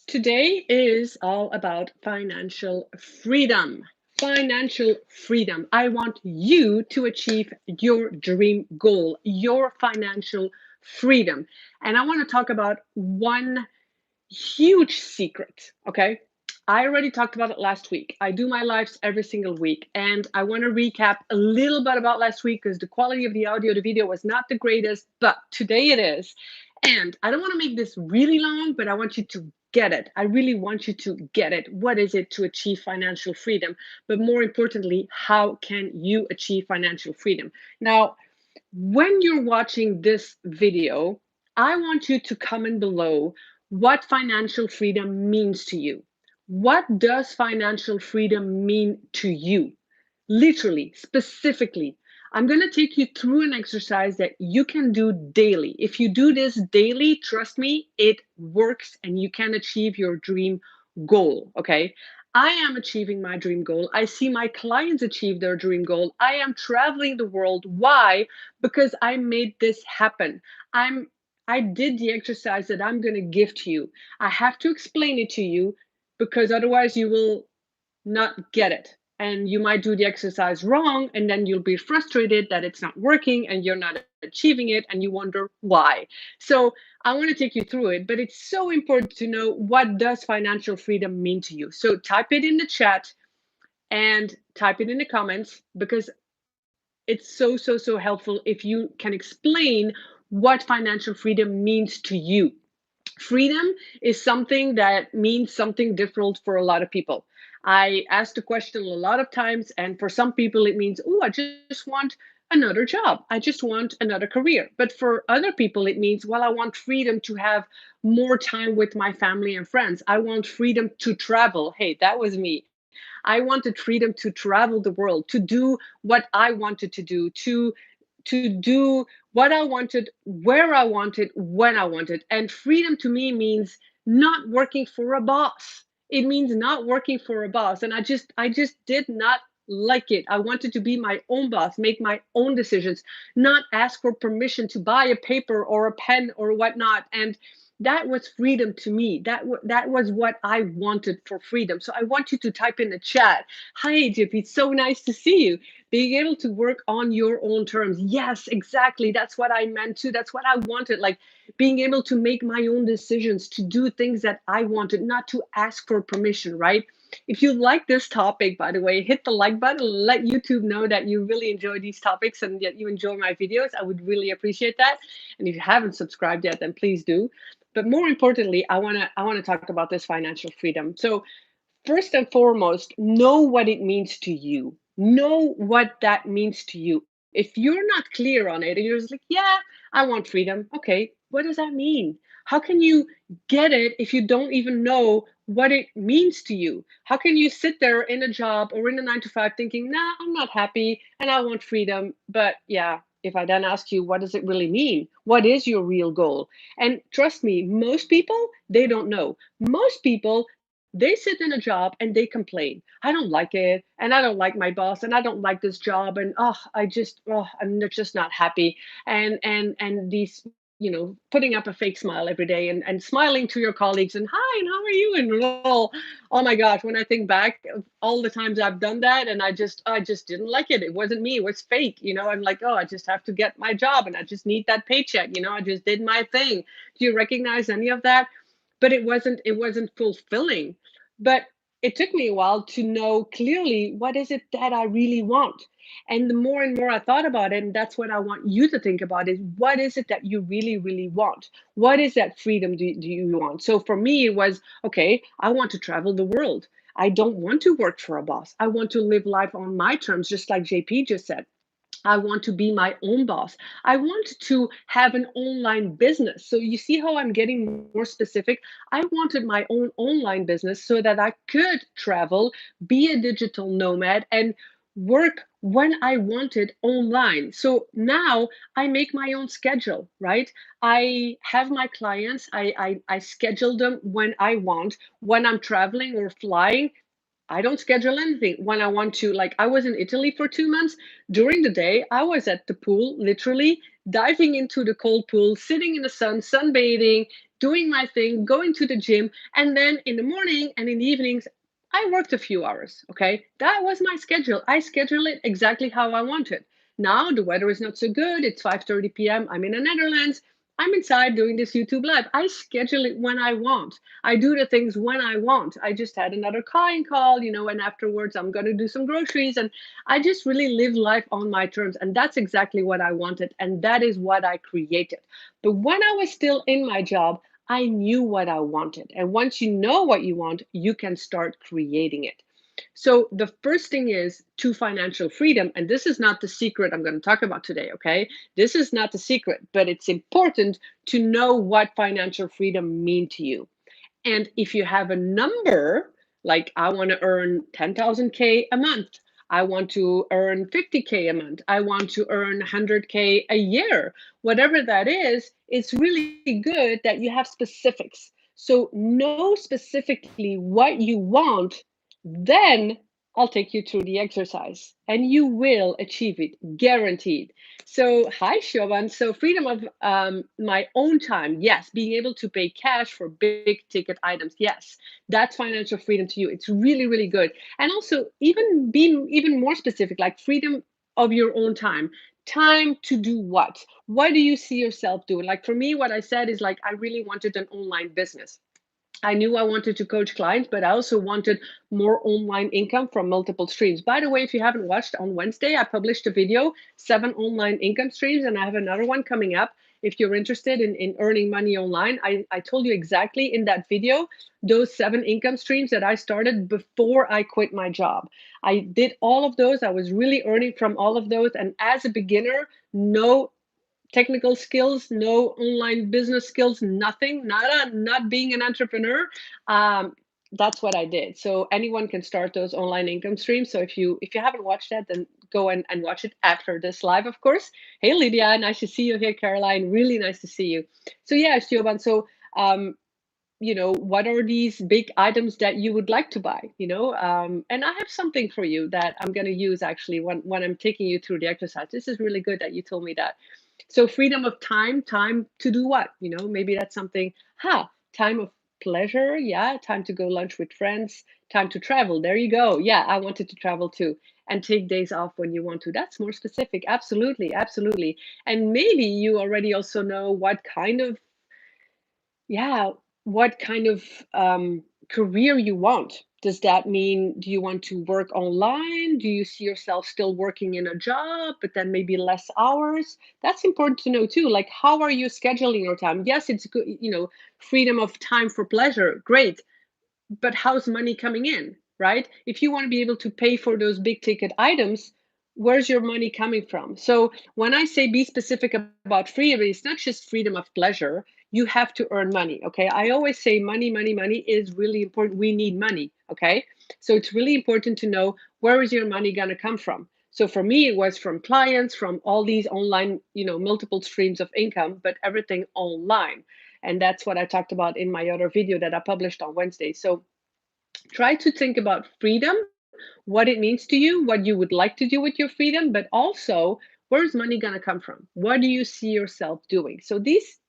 Today is all about financial freedom. Financial freedom. I want you to achieve your dream goal, your financial freedom. And I want to talk about one huge secret, okay? I already talked about it last week. I do my lives every single week, and I want to recap a little bit about last week because the quality of the audio, the video was not the greatest, but today it is. And I don't want to make this really long, but I want you to get it. I really want you to get it. What is it to achieve financial freedom? But more importantly, how can you achieve financial freedom? Now, when you're watching this video, I want you to comment below what financial freedom means to you. What does financial freedom mean to you? Literally, specifically, I'm going to take you through an exercise that you can do daily. If you do this daily, trust me, it works and you can achieve your dream goal. Okay. I am achieving my dream goal. I see my clients achieve their dream goal. I am traveling the world. Why? Because I made this happen. I did the exercise that I'm going to give to you. I have to explain it to you because otherwise you will not get it. And you might do the exercise wrong, and then you'll be frustrated that it's not working and you're not achieving it, and you wonder why. So I want to take you through it, but it's so important to know what does financial freedom mean to you. So type it in the chat and type it in the comments because it's so helpful if you can explain what financial freedom means to you. Freedom is something that means something different for a lot of people. I asked the question a lot of times, and for some people, it means, oh, I just want another job. I just want another career. But for other people, it means, well, I want freedom to have more time with my family and friends. I want freedom to travel. Hey, that was me. I wanted freedom to travel the world, to do what I wanted to do, to do what I wanted, where I wanted, when I wanted. And freedom to me means not working for a boss. It means not working for a boss. And I just did not like it. I wanted to be my own boss, make my own decisions, not ask for permission to buy a paper or a pen or whatnot. And that was freedom to me. That was what I wanted for freedom. So I want you to type in the chat. Hi, Jippy. It's so nice to see you. Being able to work on your own terms. Yes, exactly. That's what I meant too. That's what I wanted. Like being able to make my own decisions, to do things that I wanted, not to ask for permission, right? If you like this topic, by the way, hit the like button, let YouTube know that you really enjoy these topics and that you enjoy my videos. I would really appreciate that. And if you haven't subscribed yet, then please do. But more importantly, I want to talk about this financial freedom. So first and foremost, know what it means to you. Know what that means to you. If you're not clear on it and you're just like, yeah, I want freedom. Okay, what does that mean? How can you get it if you don't even know what it means to you? How can you sit there in a job or in a 9 to 5 thinking, nah, I'm not happy and I want freedom? But yeah, if I then ask you, what does it really mean? What is your real goal? And trust me, most people, they don't know. Most people, they sit in a job and they complain. I don't like it, and I don't like my boss, and I don't like this job, and I'm just not happy. And these, putting up a fake smile every day and smiling to your colleagues and hi, and how are you? And oh my gosh, when I think back of all the times I've done that, and I just didn't like it. It wasn't me. It was fake. I'm like, oh, I just have to get my job, and I just need that paycheck. I just did my thing. Do you recognize any of that? But it wasn't fulfilling. But it took me a while to know clearly what is it that I really want. And the more and more I thought about it, and that's what I want you to think about, is what is it that you really want? What is that freedom do you want? So for me, it was okay, I want to travel the world. I don't want to work for a boss. I want to live life on my terms, just like JP just said. I want to be my own boss. I want to have an online business. So you see how I'm getting more specific? I wanted my own online business so that I could travel, be a digital nomad, and work when I wanted online. So now I make my own schedule, right? I have my clients, I schedule them when I want. When I'm traveling or flying, I don't schedule anything when I want to. Like, I was in Italy for 2 months. During the day, I was at the pool, literally diving into the cold pool, sitting in the sun, sunbathing, doing my thing, going to the gym, and then in the morning and in the evenings, I worked a few hours. Okay. That was my schedule. I schedule it exactly how I wanted. Now the weather is not so good. It's 5:30 p.m. I'm in the Netherlands. I'm inside doing this YouTube live. I schedule it when I want. I do the things when I want. I just had another client call, and afterwards I'm going to do some groceries, and I just really live life on my terms. And that's exactly what I wanted. And that is what I created. But when I was still in my job, I knew what I wanted. And once you know what you want, you can start creating it. So the first thing is to financial freedom. And this is not the secret I'm going to talk about today. Okay. This is not the secret, but it's important to know what financial freedom mean to you. And if you have a number, like I want to earn 10,000K a month, I want to earn 50K a month, I want to earn 100K a year, whatever that is, it's really good that you have specifics. So know specifically what you want, then I'll take you through the exercise and you will achieve it, guaranteed. So, hi, Shoban. So, freedom of my own time. Yes. Being able to pay cash for big ticket items. Yes. That's financial freedom to you. It's really, really good. And also, even being even more specific, like freedom of your own time. Time to do what? What do you see yourself doing? Like for me, what I said is like, I really wanted an online business. I knew I wanted to coach clients, but I also wanted more online income from multiple streams. By the way, if you haven't watched, on Wednesday, I published a video, 7 online income streams, and I have another one coming up. If you're interested in earning money online, I told you exactly in that video, those 7 income streams that I started before I quit my job. I did all of those. I was really earning from all of those. And as a beginner, no technical skills, no online business skills, nothing, not being an entrepreneur. Um, that's what I did. So anyone can start those online income streams. So if you haven't watched that, then go and watch it after this live, of course. Hey Lydia, nice to see you here, Caroline. Really nice to see you. So yeah, Stjoban. So what are these big items that you would like to buy? And I have something for you that I'm going to use actually when I'm taking you through the exercise. This is really good that you told me that. So freedom of time to do what? Maybe that's something, time of pleasure. Yeah, time to go lunch with friends, time to travel. There you go. Yeah, I wanted to travel too. And take days off when you want to. That's more specific. Absolutely, absolutely. And maybe you already also know yeah, what kind of career you want. Does that mean, do you want to work online? Do you see yourself still working in a job, but then maybe less hours? That's important to know too. Like, how are you scheduling your time? Yes, it's good, freedom of time for pleasure. Great. But how's money coming in, right? If you want to be able to pay for those big ticket items, where's your money coming from? So when I say be specific about freedom, it's not just freedom of pleasure. You have to earn money. Okay. I always say money is really important. We need money. Okay. So it's really important to know, where is your money going to come from? So for me, it was from clients, from all these online, multiple streams of income, but everything online. And that's what I talked about in my other video that I published on Wednesday. So try to think about freedom, what it means to you, what you would like to do with your freedom, but also, where's money going to come from? What do you see yourself doing? So these,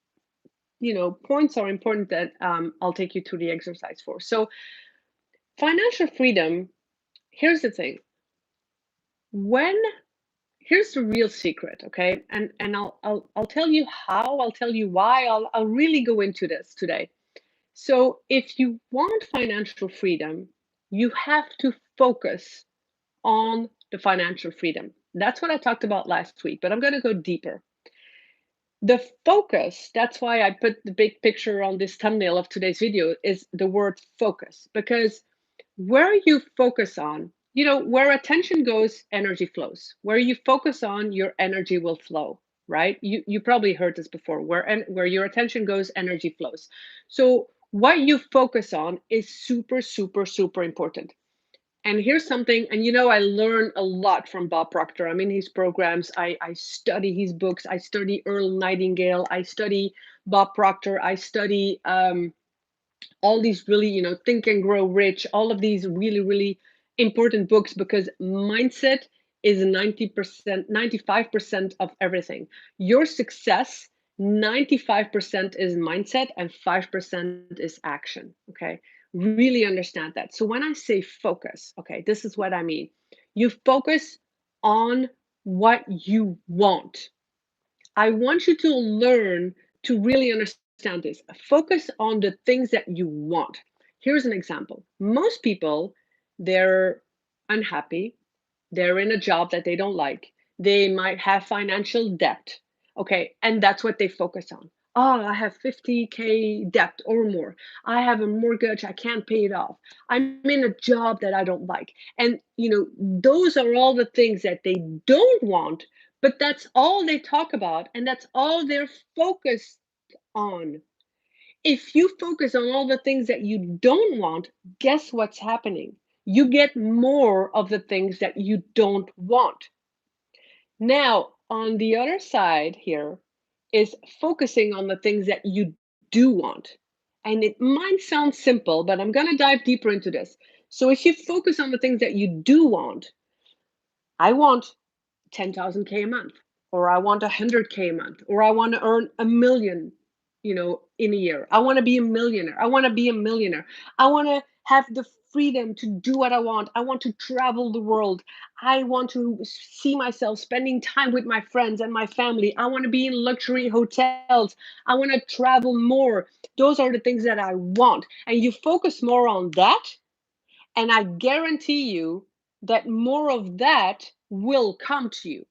points are important that I'll take you through the exercise for. So financial freedom, here's the thing. When Here's the real secret, okay? And I'll tell you how, I'll tell you why, I'll really go into this today. So if you want financial freedom, you have to focus on the financial freedom. That's what I talked about last week, but I'm going to go deeper. The focus, that's why I put the big picture on this thumbnail of today's video, is the word focus. Because where you focus on, where attention goes, energy flows. Where you focus on, your energy will flow, right? You probably heard this before. Where your attention goes, energy flows. So what you focus on is super, super, super important. And here's something, and I learn a lot from Bob Proctor. I'm in his programs. I study his books. I study Earl Nightingale. I study Bob Proctor. I study all these really, Think and Grow Rich, all of these really, really important books, because mindset is 90%, 95% of everything. Your success 95% is mindset and 5% is action. Okay. Really understand that. So when I say focus, okay, this is what I mean. You focus on what you want. I want you to learn to really understand this. Focus on the things that you want. Here's an example. Most people, they're unhappy. They're in a job that they don't like. They might have financial debt. Okay. And that's what they focus on. Oh, I have 50K debt or more. I have a mortgage. I can't pay it off. I'm in a job that I don't like. And, those are all the things that they don't want, but that's all they talk about. And that's all they're focused on. If you focus on all the things that you don't want, guess what's happening? You get more of the things that you don't want. Now, on the other side here is focusing on the things that you do want. And it might sound simple, but I'm going to dive deeper into this. So, if you focus on the things that you do want, I want 10,000K a month, or I want 100K a month, or I want to earn a million, in a year. I want to be a millionaire. I want to be a millionaire. I want to have the freedom to do what I want. I want to travel the world. I want to see myself spending time with my friends and my family. I want to be in luxury hotels. I want to travel more. Those are the things that I want. And you focus more on that, and I guarantee you that more of that will come to you.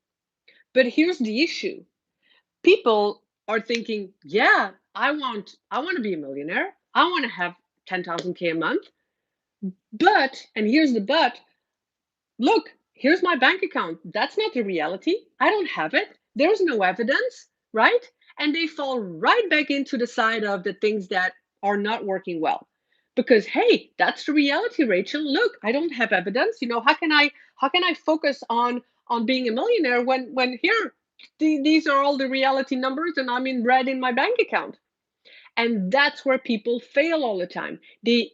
But here's the issue. People are thinking, yeah, I want to be a millionaire. I want to have 10,000K a month. But, and here's the but, look, here's my bank account. That's not the reality. I don't have it. There's no evidence, right? And they fall right back into the side of the things that are not working well. Because hey, that's the reality, Rachel. Look, I don't have evidence. How can I focus on being a millionaire when here these are all the reality numbers and I'm in red in my bank account. And that's where people fail all the time. They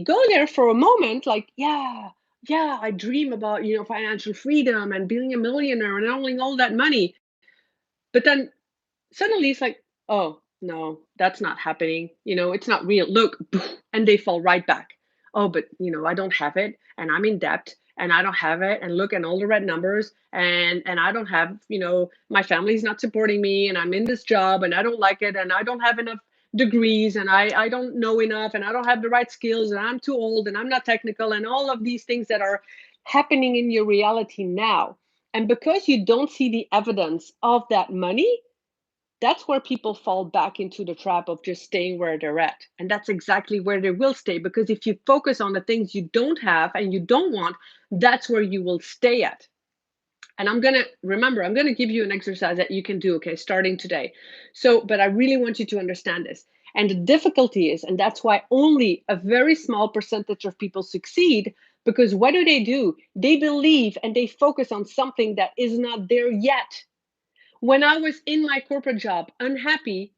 go there for a moment, like, yeah, I dream about, financial freedom and being a millionaire and owning all that money. But then suddenly it's like, oh no, that's not happening. It's not real. Look, and they fall right back. Oh, but I don't have it, and I'm in debt, and I don't have it, and look, and all the red numbers, and I don't have, my family's not supporting me, and I'm in this job, and I don't like it, and I don't have enough degrees, and I don't know enough, and I don't have the right skills, and I'm too old, and I'm not technical, and all of these things that are happening in your reality now. And because you don't see the evidence of that money, that's where people fall back into the trap of just staying where they're at. And that's exactly where they will stay, because if you focus on the things you don't have and you don't want, that's where you will stay at. And I'm going to give you an exercise that you can do, okay, starting today. So, but I really want you to understand this. And the difficulty is, and that's why only a very small percentage of people succeed, because what do? They believe and they focus on something that is not there yet. When I was in my corporate job, unhappy,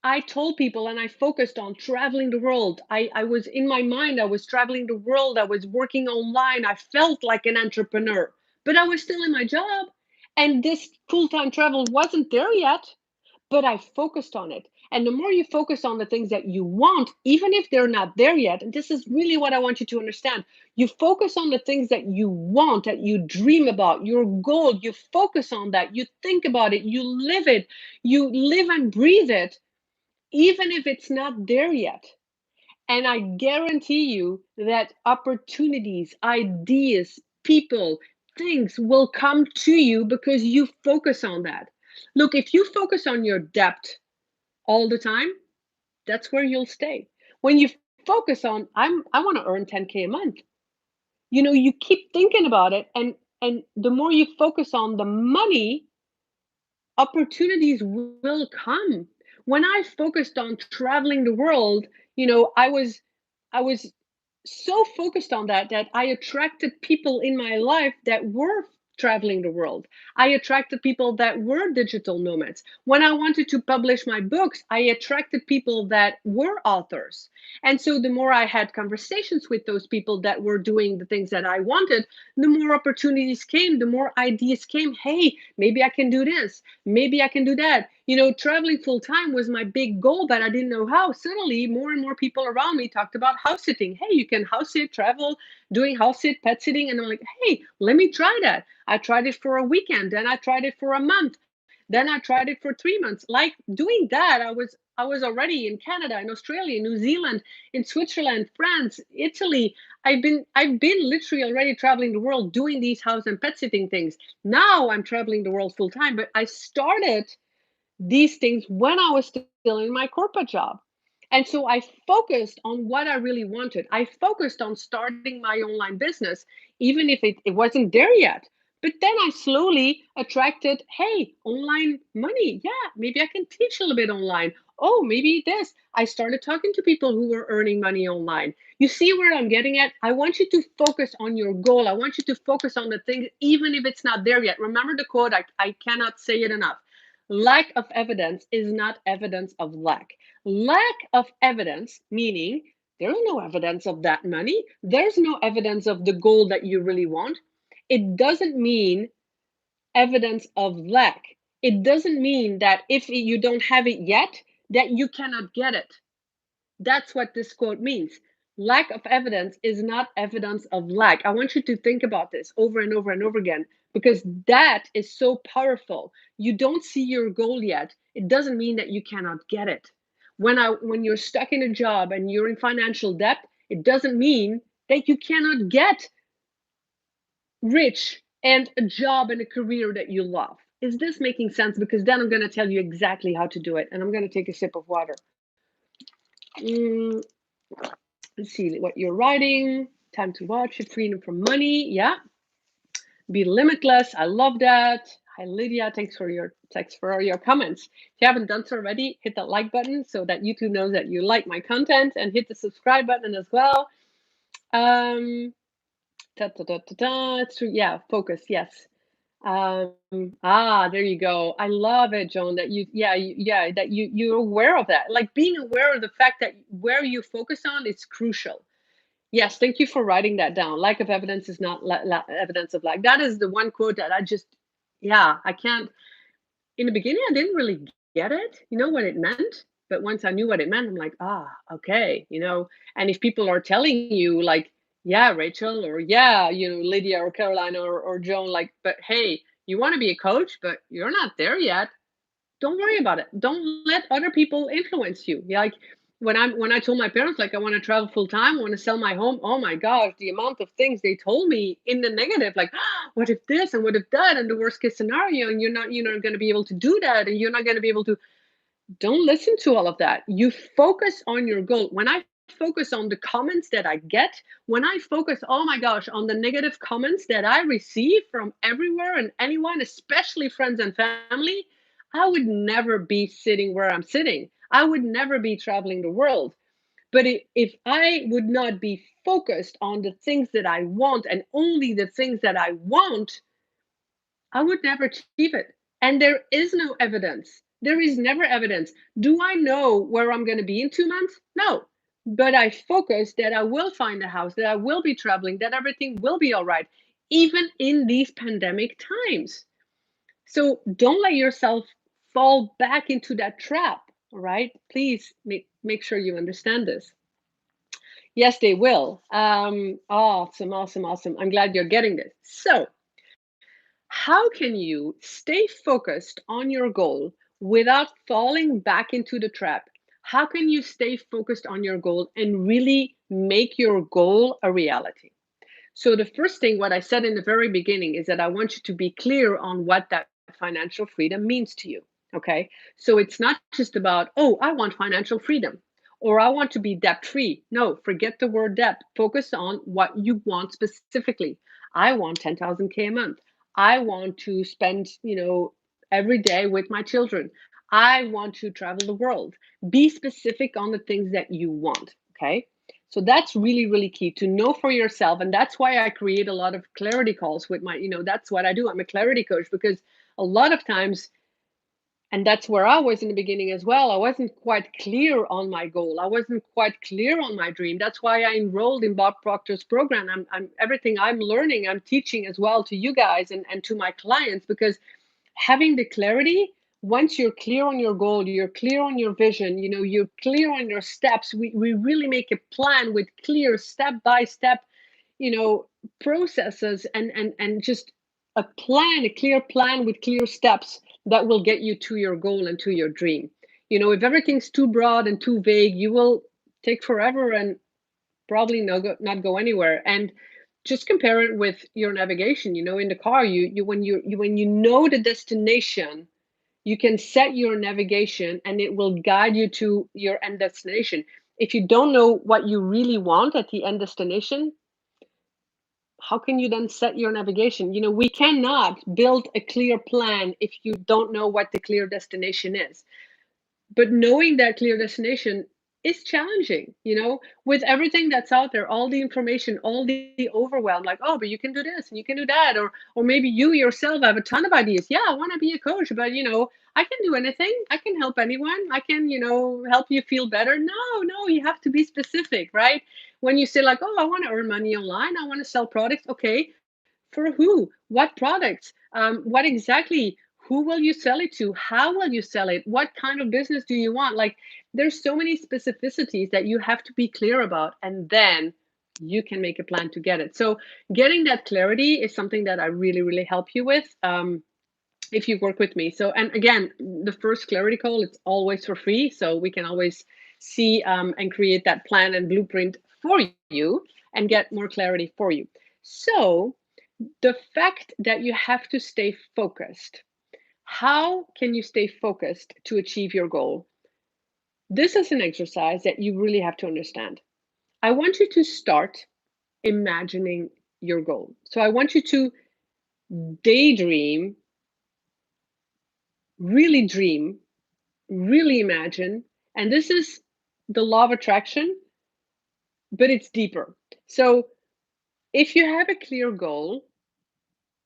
I told people and I focused on traveling the world. I was in my mind, I was traveling the world, I was working online, I felt like an entrepreneur, but I was still in my job. And this full time travel wasn't there yet, but I focused on it. And the more you focus on the things that you want, even if they're not there yet, and this is really what I want you to understand, you focus on the things that you want, that you dream about, your goal, you focus on that, you think about it, you live and breathe it, even if it's not there yet. And I guarantee you that opportunities, ideas, people, things will come to you because you focus on that. Look, if you focus on your debt all the time, that's where you'll stay. When you focus on, I want to earn 10K a month, you keep thinking about it, and the more you focus on the money, opportunities will come. When I focused on traveling the world, I was so focused on that I attracted people in my life that were traveling the world. I attracted people that were digital nomads. When I wanted to publish my books, I attracted people that were authors. And so the more I had conversations with those people that were doing the things that I wanted, the more opportunities came, the more ideas came. Hey, maybe I can do this. Maybe I can do that. Traveling full time was my big goal, but I didn't know how. Suddenly, more and more people around me talked about house sitting. Hey, you can house sit, travel, doing house sit, pet sitting. And I'm like, hey, let me try that. I tried it for a weekend, then I tried it for a month, then I tried it for 3 months. Like doing that, I was already in Canada, in Australia, New Zealand, in Switzerland, France, Italy. I've been literally already traveling the world doing these house and pet sitting things. Now I'm traveling the world full time, but I started these things when I was still in my corporate job. And so I focused on what I really wanted. I focused on starting my online business, even if it wasn't there yet. But then I slowly attracted, hey, online money. Yeah, maybe I can teach a little bit online. Oh, maybe this. I started talking to people who were earning money online. You see where I'm getting at? I want you to focus on your goal. I want you to focus on the thing, even if it's not there yet. Remember the quote, I cannot say it enough. Lack of evidence is not evidence of lack. Lack of evidence, meaning there's no evidence of that money, there's no evidence of the goal that you really want. It doesn't mean evidence of lack. It doesn't mean that if you don't have it yet, that you cannot get it. That's what this quote means. Lack of evidence is not evidence of lack. I want you to think about this over and over and over again, because that is so powerful. You don't see your goal yet. It doesn't mean that you cannot get it. When you're stuck in a job and you're in financial debt, it doesn't mean that you cannot get rich and a job and a career that you love. Is this making sense? Because then I'm going to tell you exactly how to do it. And I'm going to take a sip of water. Mm, let's see what you're writing. Time to watch it. Freedom from money. Yeah. Be limitless. I love that. Hi, Lydia. Thanks for your comments. If you haven't done so already, hit that like button so that YouTube knows that you like my content, and hit the subscribe button as well. It's true. Yeah. Focus. Yes. There you go. I love it, Joan, that that you're aware of that. Like being aware of the fact that where you focus on is crucial. Yes, thank you for writing that down. Lack of evidence is not evidence of lack. That is the one quote that I can't. In the beginning, I didn't really get it, what it meant. But once I knew what it meant, I'm like, okay, And if people are telling you, like, yeah, Rachel, or yeah, Lydia or Caroline or Joan, like, but hey, you want to be a coach, but you're not there yet. Don't worry about it. Don't let other people influence you. Yeah, like when I told my parents, like, I want to travel full time, I want to sell my home. Oh my gosh, the amount of things they told me in the negative, like, what if this and what if that, and the worst case scenario, and you're not going to be able to do that, and you're not going to be able to. Don't listen to all of that. You focus on your goal. When I focus on the comments that I get, when I focus, oh my gosh, on the negative comments that I receive from everywhere and anyone, especially friends and family, I would never be sitting where I'm sitting. I would never be traveling the world. But if I would not be focused on the things that I want and only the things that I want, I would never achieve it. And there is no evidence. There is never evidence. Do I know where I'm going to be in 2 months? No. But I focus that I will find a house, that I will be traveling, that everything will be all right, even in these pandemic times. So don't let yourself fall back into that trap. All right. Please make sure you understand this. Yes, they will. Awesome, awesome, awesome. I'm glad you're getting this. So, how can you stay focused on your goal without falling back into the trap? How can you stay focused on your goal and really make your goal a reality? So, the first thing, what I said in the very beginning, is that I want you to be clear on what that financial freedom means to you. Okay. So, it's not just about, oh, I want financial freedom or I want to be debt free. No, forget the word debt. Focus on what you want specifically. I want 10,000 K a month. I want to spend, every day with my children. I want to travel the world. Be specific on the things that you want. Okay. So that's really, really key to know for yourself. And that's why I create a lot of clarity calls with that's what I do. I'm a clarity coach, because a lot of times, and that's where I was in the beginning as well, I wasn't quite clear on my goal. I wasn't quite clear on my dream. That's why I enrolled in Bob Proctor's program. I'm everything I'm learning, I'm teaching as well to you guys and to my clients, because having the clarity once you're clear on your goal, you're clear on your vision, you're clear on your steps. We really make a plan with clear step by step, you know, processes, and just a clear plan with clear steps that will get you to your goal and to your dream. If everything's too broad and too vague, you will take forever and probably not go anywhere. And just compare it with your navigation. In the car, when you know the destination, you can set your navigation and it will guide you to your end destination. If you don't know what you really want at the end destination, how can you then set your navigation? We cannot build a clear plan if you don't know what the clear destination is. But knowing that clear destination is challenging, with everything that's out there, all the information, all the overwhelm, like, oh, but you can do this and you can do that. Or maybe you yourself have a ton of ideas. Yeah, I want to be a coach, but I can do anything. I can help anyone. I can, help you feel better. No, you have to be specific, right? When you say, like, oh, I want to earn money online, I want to sell products. Okay, for who? What products? What exactly? Who will you sell it to? How will you sell it? What kind of business do you want? Like, there's so many specificities that you have to be clear about, and then you can make a plan to get it. So, getting that clarity is something that I really, really help you with. If you work with me. So, and again, the first clarity call, it's always for free. So we can always see and create that plan and blueprint for you and get more clarity for you. So, the fact that you have to stay focused. How can you stay focused to achieve your goal? This is an exercise that you really have to understand. I want you to start imagining your goal. So I want you to daydream, really dream, really imagine. And this is the law of attraction, but it's deeper. So if you have a clear goal,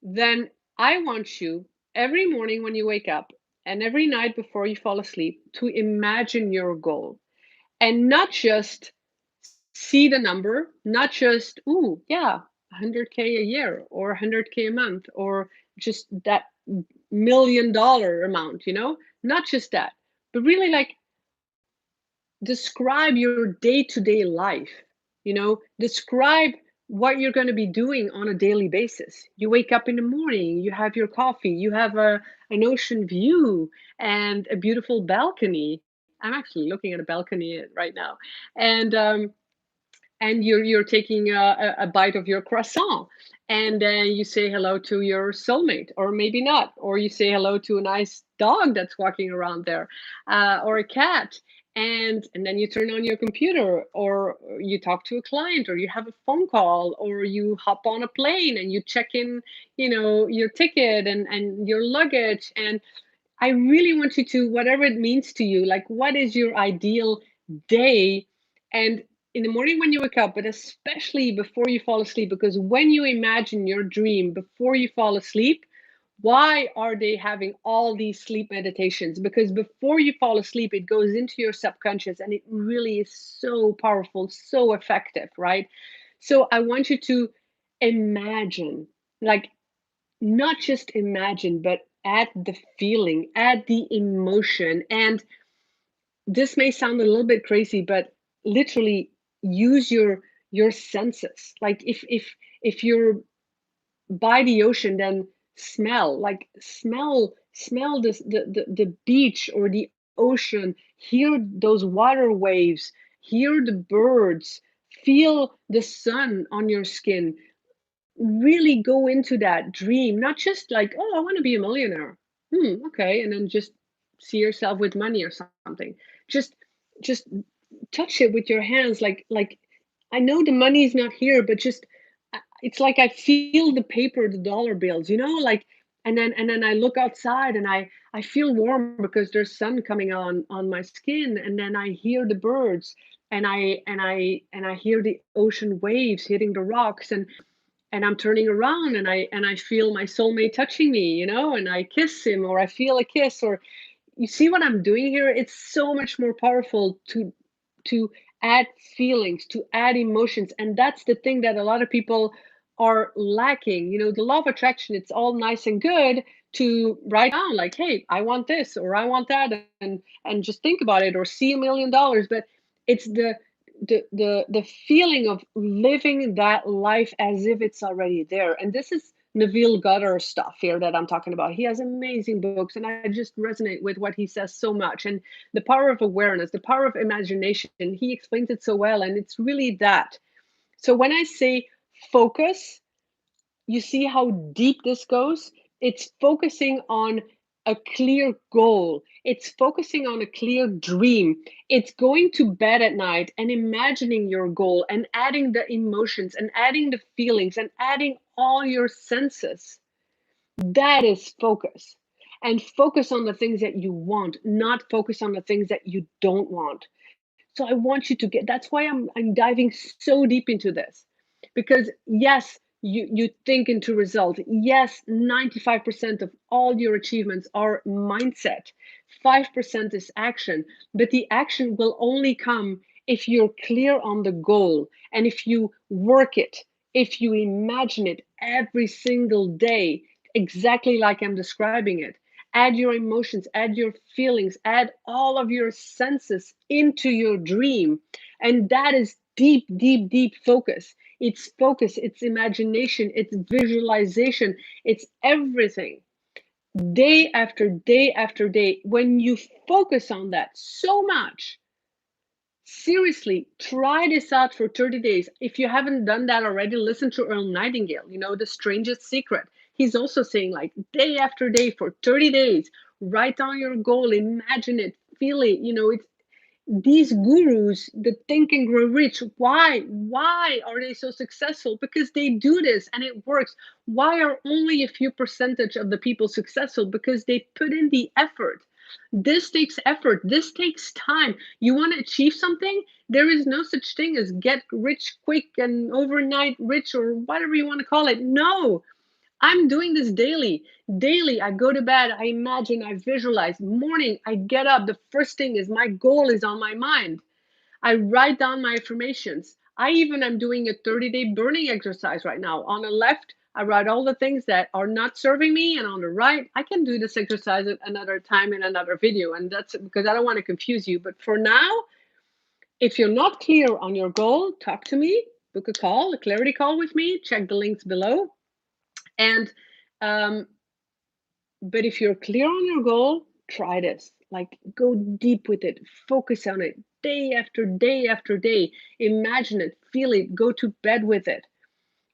then I want you every morning when you wake up and every night before you fall asleep to imagine your goal and not just see the number, not just, ooh, yeah, 100K a year or 100K a month or just that $1 million amount, not just that, but really like describe your day-to-day life. Describe what you're going to be doing on a daily basis. You wake up in the morning, you have your coffee, you have an ocean view and a beautiful balcony. I'm actually looking at a balcony right now. And you're taking a bite of your croissant, and then you say hello to your soulmate, or maybe not, or you say hello to a nice dog that's walking around there, or a cat, and then you turn on your computer, or you talk to a client, or you have a phone call, or you hop on a plane and you check in, your ticket and your luggage. And I really want you to, whatever it means to you, like, what is your ideal day? And in the morning when you wake up, but especially before you fall asleep, because when you imagine your dream before you fall asleep, why are they having all these sleep meditations? Because before you fall asleep, it goes into your subconscious and it really is so powerful, so effective, right? So I want you to imagine, like, not just imagine, but add the feeling, add the emotion. And this may sound a little bit crazy, but literally use your senses. Like, if you're by the ocean, then smell this, the beach or the ocean, hear those water waves, hear the birds, feel the sun on your skin. Really go into that dream, not just like, oh, I want to be a millionaire. Okay, and then just see yourself with money or something. Just just touch it with your hands, like, I know the money is not here, but just it's like I feel the paper, the dollar bills, like. And then I look outside and I feel warm because there's sun coming on my skin, and then I hear the birds, and I hear the ocean waves hitting the rocks, and I'm turning around, and I feel my soulmate touching me, and I kiss him, or I feel a kiss. Or you see what I'm doing here? It's so much more powerful to add feelings, to add emotions. And that's the thing that a lot of people are lacking. The law of attraction, it's all nice and good to write down like, hey, I want this or I want that, and just think about it or see $1 million. But it's the feeling of living that life as if it's already there. And this is Neville Goddard stuff here that I'm talking about. He has amazing books, and I just resonate with what he says so much. And the power of awareness, the power of imagination, he explains it so well. And it's really that. So when I say focus, you see how deep this goes? It's focusing on a clear goal. It's focusing on a clear dream. It's going to bed at night and imagining your goal and adding the emotions and adding the feelings and adding all your senses. That is focus. And focus on the things that you want, not focus on the things that you don't want. So I want you to get, that's why I'm diving so deep into this. Because yes, you think into result. Yes, 95% of all your achievements are mindset. 5% is action, but the action will only come if you're clear on the goal and if you work it, if you imagine it every single day, exactly like I'm describing it. Add your emotions, add your feelings, add all of your senses into your dream. And that is deep, deep, deep focus, it's imagination, it's visualization, it's everything. Day after day after day, when you focus on that so much, seriously, try this out for 30 days. If you haven't done that already, listen to Earl Nightingale, The Strangest Secret. He's also saying, like, day after day for 30 days, write down your goal, imagine it, feel it. It's these gurus that think and grow rich. Why are they so successful? Because they do this and it works. Why are only a few percentage of the people successful? Because they put in the effort. This takes effort, this takes time. You want to achieve something, there is no such thing as get rich quick and overnight rich or whatever you want to call it. No, I'm doing this daily. Daily, I go to bed, I imagine, I visualize. Morning, I get up. The first thing is my goal is on my mind. I write down my affirmations. I even am doing a 30-day burning exercise right now. On the left, I write all the things that are not serving me, and on the right, I can do this exercise at another time in another video. And that's because I don't want to confuse you. But for now, if you're not clear on your goal, talk to me, book a call, a clarity call with me, check the links below. And um, but if you're clear on your goal, try this. Like, go deep with it, focus on it day after day after day. Imagine it, feel it, go to bed with it.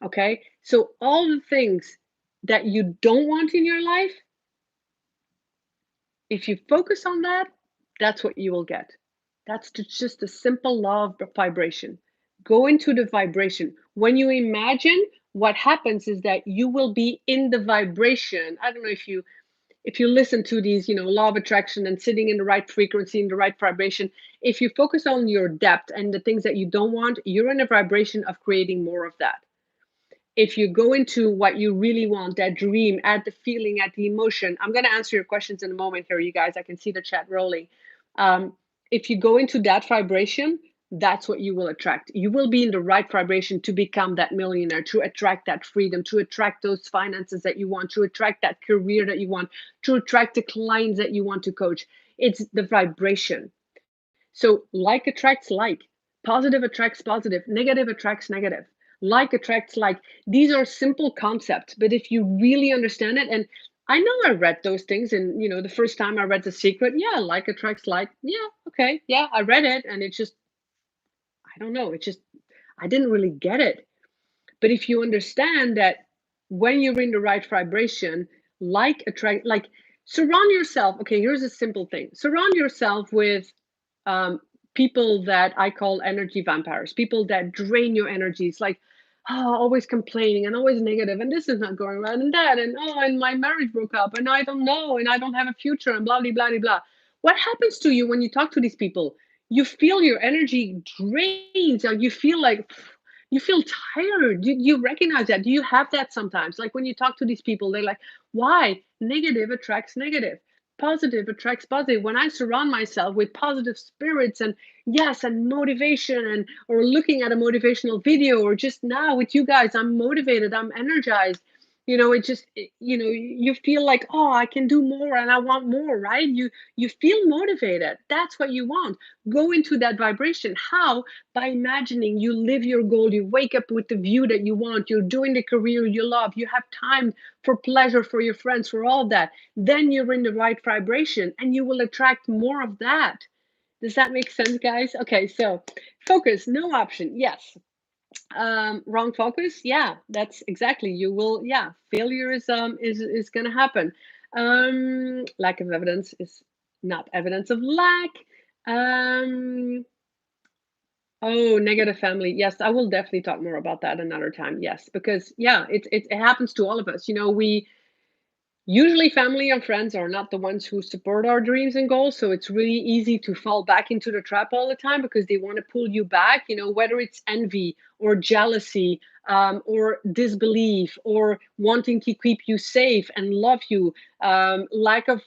Okay. So, all the things that you don't want in your life, if you focus on that, that's what you will get. That's just a simple law of vibration. Go into the vibration. When you imagine, what happens is that you will be in the vibration. I don't know if you listen to these, law of attraction and sitting in the right frequency, in the right vibration, if you focus on your depth and the things that you don't want, you're in a vibration of creating more of that. If you go into what you really want, that dream, add the feeling, add the emotion. I'm going to answer your questions in a moment here, you guys. I can see the chat rolling. Um, if you go into that vibration, that's what you will attract. You will be in the right vibration to become that millionaire, to attract that freedom, to attract those finances that you want, to attract that career that you want, to attract the clients that you want to coach. It's the vibration. So like attracts like, positive attracts positive, negative attracts negative. Like attracts like. These are simple concepts, but if you really understand it, and I know I read those things, and the first time I read The Secret, yeah, like attracts like, yeah, okay, yeah, I read it, and it just, I don't know, it just, I didn't really get it. But if you understand that when you're in the right vibration, like attract, like, surround yourself. Okay, here's a simple thing: surround yourself with um, people that I call energy vampires, people that drain your energies, like, oh, always complaining and always negative, and this is not going right, and that, and oh, and my marriage broke up, and I don't know, and I don't have a future, and blah, blah, blah, blah, blah. What happens to you when you talk to these people? You feel your energy drains, or you feel like you feel tired. You recognize that? Do you have that sometimes? Like when you talk to these people, they're like, why? Negative attracts negative. positive attracts positive. When I surround myself with positive spirits and yes, and motivation, and or looking at a motivational video, or just now with you guys, I'm motivated, I'm energized. It just, you feel like, oh, I can do more and I want more, right? You feel motivated. That's what you want. Go into that vibration. How? By imagining you live your goal, you wake up with the view that you want, you're doing the career you love, you have time for pleasure, for your friends, for all that. Then you're in the right vibration and you will attract more of that. Does that make sense, guys? Okay, so focus, no option. Yes. Wrong focus. Yeah, that's exactly. You will. Yeah, failure is going to happen. Lack of evidence is not evidence of lack. Um, Oh, negative family. Yes, I will definitely talk more about that another time. Yes, because yeah, it happens to all of us. We usually family and friends are not the ones who support our dreams and goals, so it's really easy to fall back into the trap all the time because they want to pull you back, whether it's envy or jealousy, or disbelief, or wanting to keep you safe and love you, lack of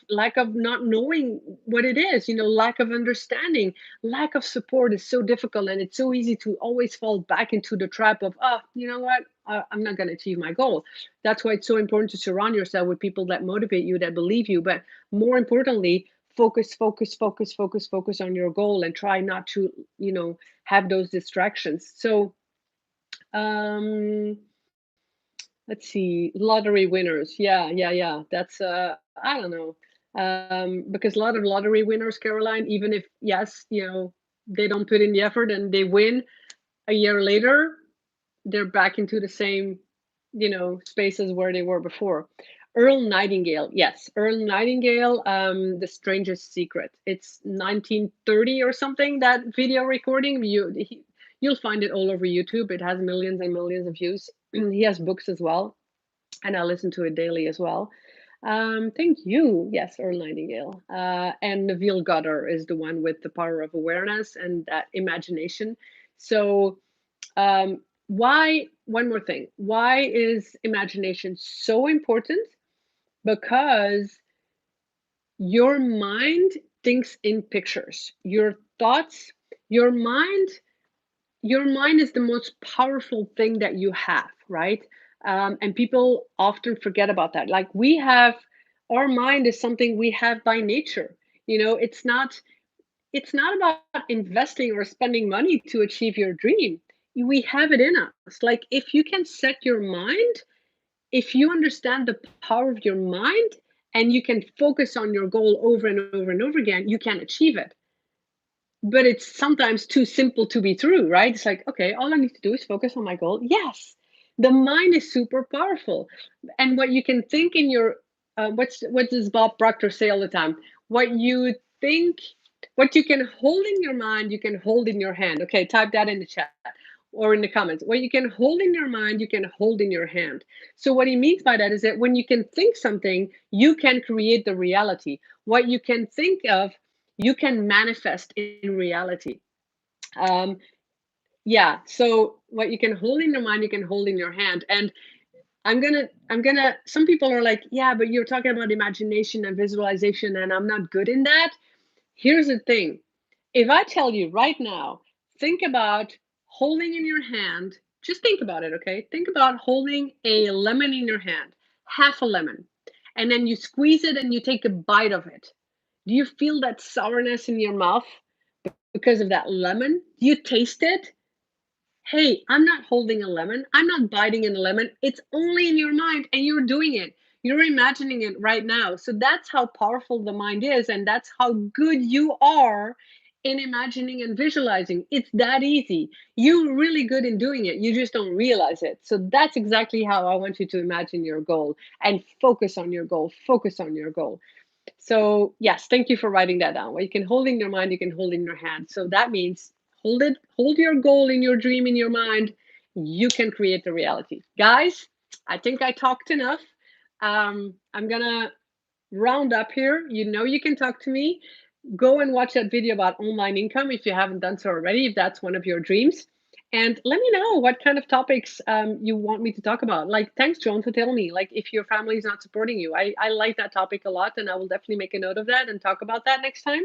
not knowing what it is, lack of understanding, lack of support is so difficult, and it's so easy to always fall back into the trap of, oh, you know what, I'm not going to achieve my goal. That's why it's so important to surround yourself with people that motivate you, that believe you. But more importantly, focus, focus, focus, focus, focus on your goal and try not to, have those distractions. So, um, let's see, lottery winners. Yeah, yeah, yeah. That's, I don't know. Because a lot of lottery winners, Caroline, even if, yes, they don't put in the effort and they win a year later, they're back into the same, spaces where they were before. Earl Nightingale, yes, Earl Nightingale, The Strangest Secret. It's 1930 or something, that video recording. You'll find it all over YouTube. It has millions and millions of views. He has books as well, and I listen to it daily as well. Thank you. Yes, Earl Nightingale. And Neville Goddard is the one with the power of awareness and that imagination. So, why, one more thing, why is imagination so important? Because your mind thinks in pictures. Your thoughts, your mind, your mind is the most powerful thing that you have, right? And people often forget about that. Like, our mind is something we have by nature. It's not about investing or spending money to achieve your dream. We have it in us. Like, if you can set your mind, if you understand the power of your mind, and you can focus on your goal over and over and over again, you can achieve it. But it's sometimes too simple to be true, right? It's like, okay, all I need to do is focus on my goal. Yes, the mind is super powerful. And what you can think in your, what does Bob Proctor say all the time? What you think, what you can hold in your mind, you can hold in your hand. Okay, type that in the chat or in the comments. What you can hold in your mind, you can hold in your hand. So what he means by that is that when you can think something, you can create the reality. What you can think of, you can manifest in reality. Um, yeah. So what you can hold in your mind, you can hold in your hand. And I'm gonna. Some people are like, yeah, but you're talking about imagination and visualization, and I'm not good in that. Here's the thing. If I tell you right now, think about holding in your hand, just think about it, okay? Think about holding a lemon in your hand, half a lemon, and then you squeeze it and you take a bite of it. Do you feel that sourness in your mouth because of that lemon? Do you taste it? Hey, I'm not holding a lemon. I'm not biting in a lemon. It's only in your mind and you're doing it. You're imagining it right now. So that's how powerful the mind is. And that's how good you are in imagining and visualizing. It's that easy. You're really good in doing it. You just don't realize it. So that's exactly how I want you to imagine your goal and focus on your goal. Focus on your goal. So yes, thank you for writing that down. What you can hold in your mind, you can hold in your hand. So that means hold your goal in your dream in your mind. You can create the reality. Guys, I think I talked enough. I'm gonna round up here. You can talk to me. Go and watch that video about online income if you haven't done so already, if that's one of your dreams. And let me know what kind of topics you want me to talk about. Like, thanks, John, for telling me. Like, if your family is not supporting you, I like that topic a lot, and I will definitely make a note of that and talk about that next time.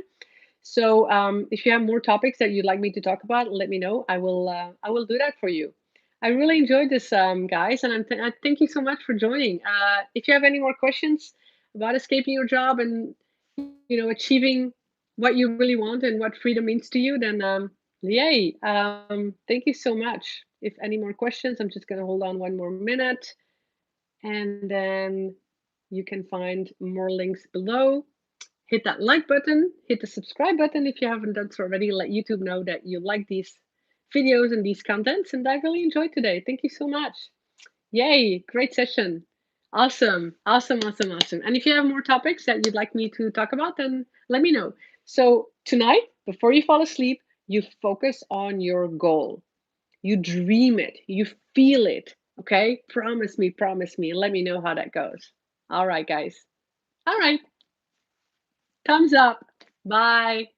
So, if you have more topics that you'd like me to talk about, let me know. I will do that for you. I really enjoyed this, guys, and I thank you so much for joining. If you have any more questions about escaping your job and achieving what you really want and what freedom means to you, then yay! Thank you so much. If any more questions, I'm just gonna hold on one more minute, and then you can find more links below. Hit that like button, hit the subscribe button if you haven't done so already. Let YouTube know that you like these videos and these contents, and I really enjoyed today. Thank you so much. Yay, great session. Awesome, awesome, awesome, awesome. And if you have more topics that you'd like me to talk about, then let me know. So tonight, before you fall asleep, you focus on your goal. You dream it, you feel it, okay? Promise me, and let me know how that goes. All right, guys. All right, thumbs up. Bye.